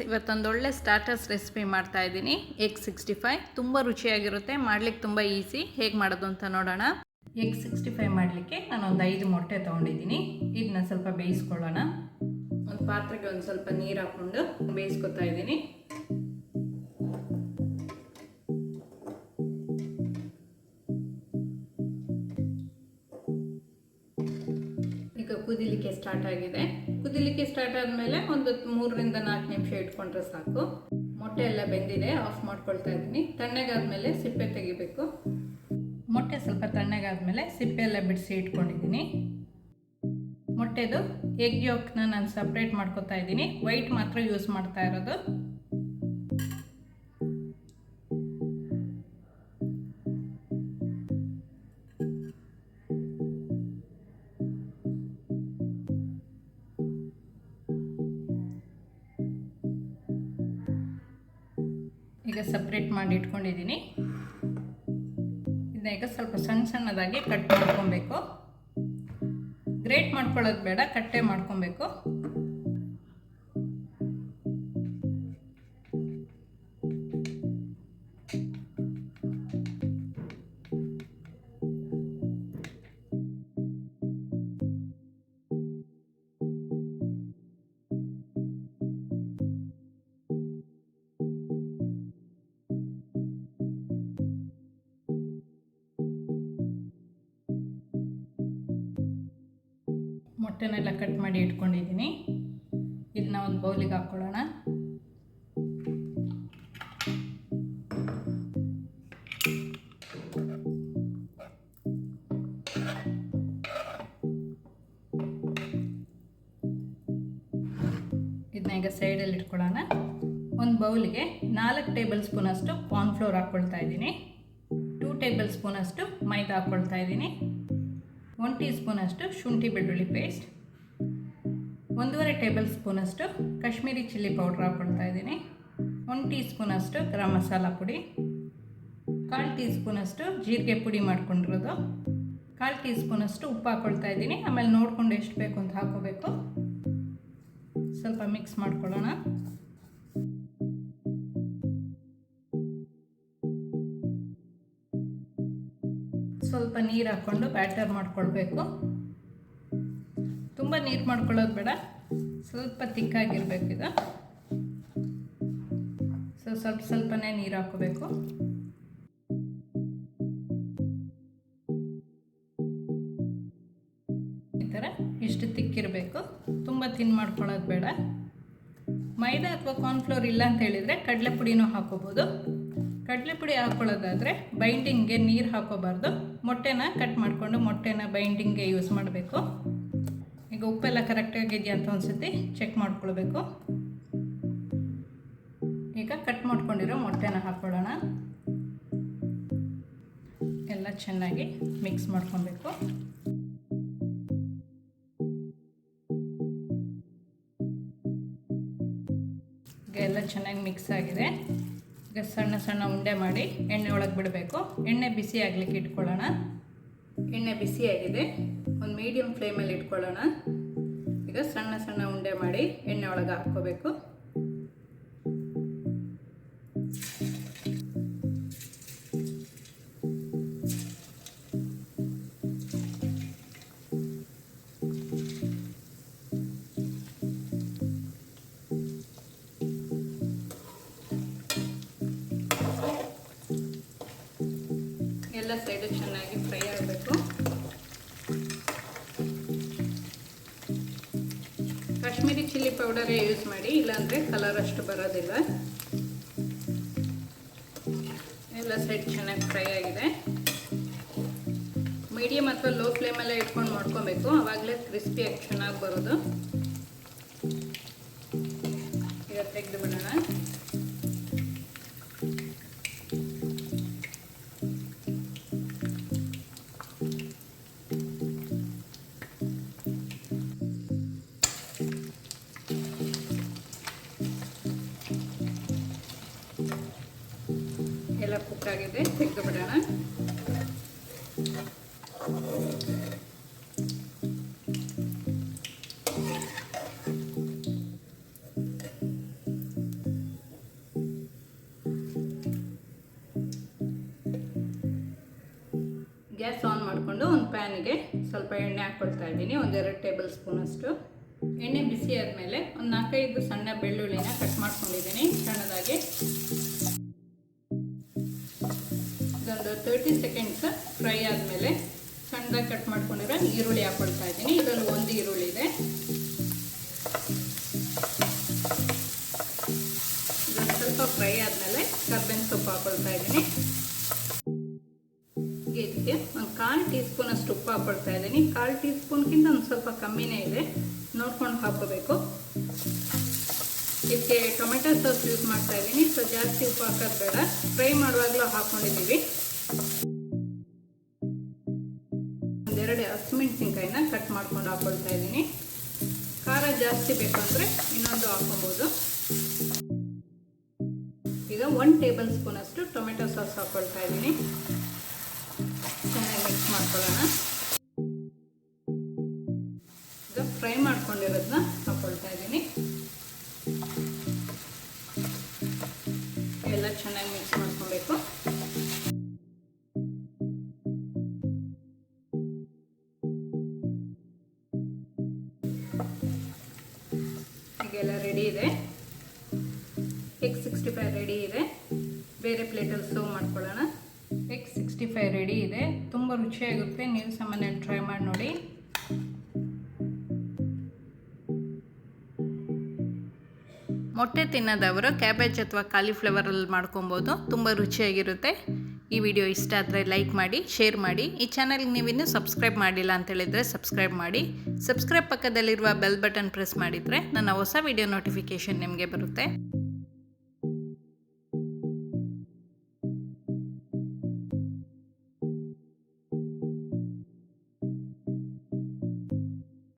ಇವತ್ತೊಂದು ಒಳ್ಳೆ starters recipe ಮಾಡ್ತಾ ಇದ್ದೀನಿ. ಎಗ್ 65 ತುಂಬ ರುಚಿಯಾಗಿರುತ್ತೆ, ಮಾಡಲಿಕ್ಕೆ ತುಂಬ ಈಸಿ. ಹೇಗೆ ಮಾಡೋದು ಅಂತ ನೋಡೋಣ. ಎಗ್ 65 ಮಾಡಲಿಕ್ಕೆ ನಾನೊಂದು 5 ಮೊಟ್ಟೆ ತೊಗೊಂಡಿದ್ದೀನಿ. ಇದನ್ನ ಸ್ವಲ್ಪ ಬೇಯಿಸ್ಕೊಳ್ಳೋಣ. ಒಂದು ಪಾತ್ರೆಗೆ ಒಂದು ಸ್ವಲ್ಪ ನೀರು ಹಾಕ್ಕೊಂಡು ಬೇಯಿಸ್ಕೊತಾ ಇದ್ದೀನಿ. ಕುದಿಲಿಕ್ಕೆ ಸ್ಟಾರ್ಟ್ ಆಗಿದೆ. ಕುದಿಲಿಕ್ಕೆ ಸ್ಟಾರ್ಟ್ ಆದಮೇಲೆ ಒಂದು 3 ರಿಂದ 4 ನಿಮಿಷ ಇಟ್ಕೊಂಡ್ರೆ ಸಾಕು. ಮೊಟ್ಟೆ ಎಲ್ಲ ಬೆಂದಿದೆ, ಆಫ್ ಮಾಡ್ಕೊಳ್ತಾ ಇದ್ದೀನಿ. ತಣ್ಣಗಾದ್ಮೇಲೆ ಸಿಪ್ಪೆ ತೆಗಿಬೇಕು. ಮೊಟ್ಟೆ ಸ್ವಲ್ಪ ತಣ್ಣಗಾದ್ಮೇಲೆ ಸಿಪ್ಪೆ ಎಲ್ಲ ಬಿಡಿಸಿ ಇಟ್ಕೊಂಡಿದ್ದೀನಿ. ಮೊಟ್ಟೆದು ಎಗ್ ಯೋಕ್ನ ನಾನು ಸಪ್ರೇಟ್ ಮಾಡ್ಕೊತಾ ಇದ್ದೀನಿ. ವೈಟ್ ಮಾತ್ರ ಯೂಸ್ ಮಾಡ್ತಾ ಇರೋದು. ಈಗ ಸಪ್ರೇಟ್ ಮಾಡಿ ಇಟ್ಕೊಂಡಿದ್ದೀನಿ. ಇದನ್ನ ಈಗ ಸ್ವಲ್ಪ ಸಣ್ಣದಾಗಿ ಕಟ್ ಮಾಡ್ಕೊಬೇಕು. ಗ್ರೇಟ್ ಮಾಡ್ಕೊಳ್ಳೋದು ಬೇಡ, ಕಟ್ಟೆ ಮಾಡ್ಕೊಬೇಕು. ಮೊಟ್ಟೆನೆಲ್ಲ ಕಟ್ ಮಾಡಿ ಇಟ್ಕೊಂಡಿದ್ದೀನಿ. ಇದನ್ನ ಒಂದು ಬೌಲಿಗೆ ಹಾಕ್ಕೊಳ್ಳೋಣ. ಇದನ್ನ ಈಗ ಸೈಡಲ್ಲಿ ಇಟ್ಕೊಳ್ಳೋಣ. ಒಂದು ಬೌಲಿಗೆ 4 ಟೇಬಲ್ ಸ್ಪೂನ್ ಅಷ್ಟು ಕಾರ್ನ್ಫ್ಲೋರ್ ಹಾಕ್ಕೊಳ್ತಾ ಇದ್ದೀನಿ. 2 ಟೇಬಲ್ ಸ್ಪೂನ್ ಅಷ್ಟು ಮೈದಾ ಹಾಕ್ಕೊಳ್ತಾ ಇದ್ದೀನಿ. 1 ಟೀ ಸ್ಪೂನ್ ಅಷ್ಟು ಶುಂಠಿ ಬೆಳ್ಳುಳ್ಳಿ ಪೇಸ್ಟ್, 1.5 ಟೇಬಲ್ ಸ್ಪೂನ್ ಅಷ್ಟು ಕಾಶ್ಮೀರಿ ಚಿಲ್ಲಿ ಪೌಡ್ರ್ ಹಾಕ್ಕೊಳ್ತಾ ಇದ್ದೀನಿ. 1 ಟೀ ಸ್ಪೂನ್ ಅಷ್ಟು ಗರಂ ಮಸಾಲ ಪುಡಿ, 1/4 ಟೀ ಸ್ಪೂನ್ ಅಷ್ಟು ಜೀರಿಗೆ ಪುಡಿ ಮಾಡ್ಕೊಂಡಿರೋದು, 1/4 ಟೀ ಸ್ಪೂನ್ ಅಷ್ಟು ಉಪ್ಪು ಹಾಕ್ಕೊಳ್ತಾ ಇದ್ದೀನಿ. ಆಮೇಲೆ ನೋಡಿಕೊಂಡು ಎಷ್ಟು ಬೇಕು ಅಂತ ಹಾಕೋಬೇಕು. ಸ್ವಲ್ಪ ಮಿಕ್ಸ್ ಮಾಡ್ಕೊಳ್ಳೋಣ. ಸ್ವಲ್ಪ ನೀರು ಹಾಕ್ಕೊಂಡು ಬ್ಯಾಟರ್ ಮಾಡ್ಕೊಳ್ಬೇಕು. ತುಂಬ ನೀರು ಮಾಡ್ಕೊಳ್ಳೋದು ಬೇಡ, ಸ್ವಲ್ಪ ತಿಕ್ಕಾಗಿರ್ಬೇಕು ಇದು. ಸ್ವಲ್ಪನೇ ನೀರು ಹಾಕೋಬೇಕು. ಈ ಥರ ಇಷ್ಟು ತಿಕ್ಕಿರಬೇಕು, ತುಂಬ ತಿನ್ ಮಾಡ್ಕೊಳ್ಳೋದು ಬೇಡ. ಮೈದಾ ಅಥವಾ ಕಾರ್ನ್ಫ್ಲೋರ್ ಇಲ್ಲ ಅಂತ ಹೇಳಿದರೆ ಕಡಲೆ ಪುಡಿನೂ ಹಾಕೋಬೋದು. ಕಡಲೆ ಪುಡಿ ಹಾಕ್ಕೊಳ್ಳೋದಾದರೆ ಬೈಂಡಿಂಗ್ಗೆ ನೀರು ಹಾಕೋಬಾರ್ದು. ಮೊಟ್ಟೆನ ಕಟ್ ಮಾಡಿಕೊಂಡು ಮೊಟ್ಟೆನ ಬೈಂಡಿಂಗ್ಗೆ ಯೂಸ್ ಮಾಡಬೇಕು. ಈಗ ಉಪ್ಪೆಲ್ಲ ಕರೆಕ್ಟಾಗಿದೆಯಾ ಅಂತ ಒಂದ್ಸತಿ ಚೆಕ್ ಮಾಡ್ಕೊಳ್ಬೇಕು. ಈಗ ಕಟ್ ಮಾಡ್ಕೊಂಡಿರೋ ಮೊಟ್ಟೆನ ಹಾಕ್ಕೊಳ್ಳೋಣ. ಎಲ್ಲ ಚೆನ್ನಾಗಿ ಮಿಕ್ಸ್ ಮಾಡ್ಕೊಬೇಕು. ಈಗ ಎಲ್ಲ ಚೆನ್ನಾಗಿ ಮಿಕ್ಸ್ ಆಗಿದೆ. ಈಗ ಸಣ್ಣ ಉಂಡೆ ಮಾಡಿ ಎಣ್ಣೆ ಒಳಗೆ ಬಿಡಬೇಕು. ಎಣ್ಣೆ ಬಿಸಿ ಆಗಲಿಕ್ಕೆ ಇಟ್ಕೊಳ್ಳೋಣ. ಎಣ್ಣೆ ಬಿಸಿ ಆಗಿದೆ, ಒಂದು ಮೀಡಿಯಮ್ ಫ್ಲೇಮಲ್ಲಿ ಇಟ್ಕೊಳ್ಳೋಣ. ಈಗ ಸಣ್ಣ ಉಂಡೆ ಮಾಡಿ ಎಣ್ಣೆ ಒಳಗೆ ಹಾಕ್ಕೋಬೇಕು. ಎಲ್ಲ ಸೈಡು ಚೆನ್ನಾಗಿ ಫ್ರೈ ಆಗಬೇಕು. ಕಾಶ್ಮೀರಿ ಚಿಲ್ಲಿ ಪೌಡರೇ ಯೂಸ್ ಮಾಡಿ, ಇಲ್ಲಾಂದರೆ ಕಲರ್ ಅಷ್ಟು ಬರೋದಿಲ್ಲ. ಎಲ್ಲ ಸೈಡ್ ಚೆನ್ನಾಗಿ ಫ್ರೈ ಆಗಿದೆ. ಮೀಡಿಯಮ್ ಅಥವಾ ಲೋ ಫ್ಲೇಮಲ್ಲೇ ಇಟ್ಕೊಂಡು ಮಾಡ್ಕೊಬೇಕು, ಆವಾಗಲೇ ಕ್ರಿಸ್ಪಿಯಾಗಿ ಚೆನ್ನಾಗಿ ಬರೋದು. ಈಗ ತೆಗೆದು ಬಿಡೋಣ. ಎಲ್ಲ ಕುಕ್ ಆಗಿದೆ, ತೆಗೆದು ಬಿಡೋಣ. ಗ್ಯಾಸ್ ಆನ್ ಮಾಡಿಕೊಂಡು ಒಂದು ಪ್ಯಾನಿಗೆ ಸ್ವಲ್ಪ ಎಣ್ಣೆ ಹಾಕ್ಕೊಳ್ತಾ ಇದ್ದೀನಿ, 1-2 ಟೇಬಲ್ ಸ್ಪೂನಷ್ಟು. ಎಣ್ಣೆ ಬಿಸಿ ಆದಮೇಲೆ ಒಂದು 4-5 ಸಣ್ಣ ಬೆಳ್ಳುಳ್ಳಿನ ಕಟ್ ಮಾಡ್ಕೊಂಡಿದ್ದೀನಿ ಸಣ್ಣದಾಗಿ. ಇದೊಂದು 30 ಸೆಕೆಂಡ್ಸ್ ಫ್ರೈ ಆದಮೇಲೆ ಸಣ್ಣದಾಗಿ ಕಟ್ ಮಾಡ್ಕೊಂಡಿರೋ ಈರುಳ್ಳಿ ಹಾಕ್ಕೊಳ್ತಾ ಇದ್ದೀನಿ. ಇದರಲ್ಲಿ 1 ಈರುಳ್ಳಿ ಇದೆ. ಇದೊಂದು ಸ್ವಲ್ಪ ಫ್ರೈ ಆದಮೇಲೆ ಕರ್ಬೇವಿನ ಸೊಪ್ಪು ಹಾಕ್ಕೊಳ್ತಾ ಇದ್ದೀನಿ. ಇದಕ್ಕೆ ಒಂದು 1/4 ಟೀ ಸ್ಪೂನ್ ಅಷ್ಟು ಉಪ್ಪು ಹಾಕ್ಕೊಳ್ತಾ ಇದ್ದೀನಿ. 1/4 ಟೀ ಸ್ಪೂನ್ಗಿಂತ ಒಂದು ಸ್ವಲ್ಪ ಕಮ್ಮಿನೇ ಇದೆ, ನೋಡ್ಕೊಂಡು ಹಾಕೋಬೇಕು. ಇದಕ್ಕೆ ಟೊಮೆಟೊ ಸಾಸ್ ಯೂಸ್ ಮಾಡ್ತಾ ಇದ್ದೀನಿ, ಸೊ ಜಾಸ್ತಿ ಉಪ್ಪು ಹಾಕೋದು ಬೇಡ. ಫ್ರೈ ಮಾಡುವಾಗಲೂ ಹಾಕ್ಕೊಂಡಿದ್ದೀವಿ. 1-2 ಹಸಿಮೆಣಸಿನ್ಕಾಯಿನ ಕಟ್ ಮಾಡ್ಕೊಂಡು ಹಾಕ್ಕೊಳ್ತಾ ಇದ್ದೀನಿ. ಖಾರ ಜಾಸ್ತಿ ಬೇಕಂದರೆ ಇನ್ನೊಂದು ಹಾಕ್ಕೊಬೋದು. ಈಗ 1 ಟೇಬಲ್ ಸ್ಪೂನ್ ಅಷ್ಟು ಟೊಮೆಟೊ ಸಾಸ್ ಹಾಕ್ಕೊಳ್ತಾ ಇದ್ದೀನಿ. ಚೆನ್ನಾಗಿ ಮಿಕ್ಸ್ ಮಾಡ್ಕೊಳ್ಳೋಣ. ಈಗ ಫ್ರೈ ಮಾಡ್ಕೊಂಡಿರೋದನ್ನ ಹಾಕ್ಕೊಳ್ತಾ ಇದ್ದೀನಿ. ಎಲ್ಲ ಚೆನ್ನಾಗಿ ಮಿಕ್ಸ್ ಮಾಡ್ಕೊಬೇಕು. ಈಗೆಲ್ಲ ರೆಡಿ ಇದೆ. Egg-65 ರೆಡಿ ಇದೆ. ಬೇರೆ ಪ್ಲೇಟಲ್ಲಿ ಸರ್ವ್ ಮಾಡ್ಕೊಳ್ಳೋಣ. Egg-65 ರೆಡಿ ಇದೆ. ತುಂಬ ರುಚಿಯಾಗುತ್ತೆ. ನೀವು ಸಹ ಮನೇಲಿ ಟ್ರೈ ಮಾಡಿ ನೋಡಿ. ಮೊಟ್ಟೆ ತಿನ್ನೋದವರು ಕ್ಯಾಬೇಜ್ ಅಥವಾ ಕಾಲಿಫ್ಲವರಲ್ಲಿ ಮಾಡ್ಕೊಬೋದು, ತುಂಬ ರುಚಿಯಾಗಿರುತ್ತೆ. ಈ ವಿಡಿಯೋ ಇಷ್ಟ ಆದರೆ ಲೈಕ್ ಮಾಡಿ, ಶೇರ್ ಮಾಡಿ. ಈ ಚಾನಲ್ಗೆ ನೀವಿನ್ನೂ ಸಬ್ಸ್ಕ್ರೈಬ್ ಮಾಡಿಲ್ಲ ಅಂತೇಳಿದರೆ ಸಬ್ಸ್ಕ್ರೈಬ್ ಮಾಡಿ. ಸಬ್ಸ್ಕ್ರೈಬ್ ಪಕ್ಕದಲ್ಲಿರುವ ಬೆಲ್ ಬಟನ್ ಪ್ರೆಸ್ ಮಾಡಿದರೆ ನನ್ನ ಹೊಸ ವಿಡಿಯೋ ನೋಟಿಫಿಕೇಷನ್ ನಿಮಗೆ ಬರುತ್ತೆ.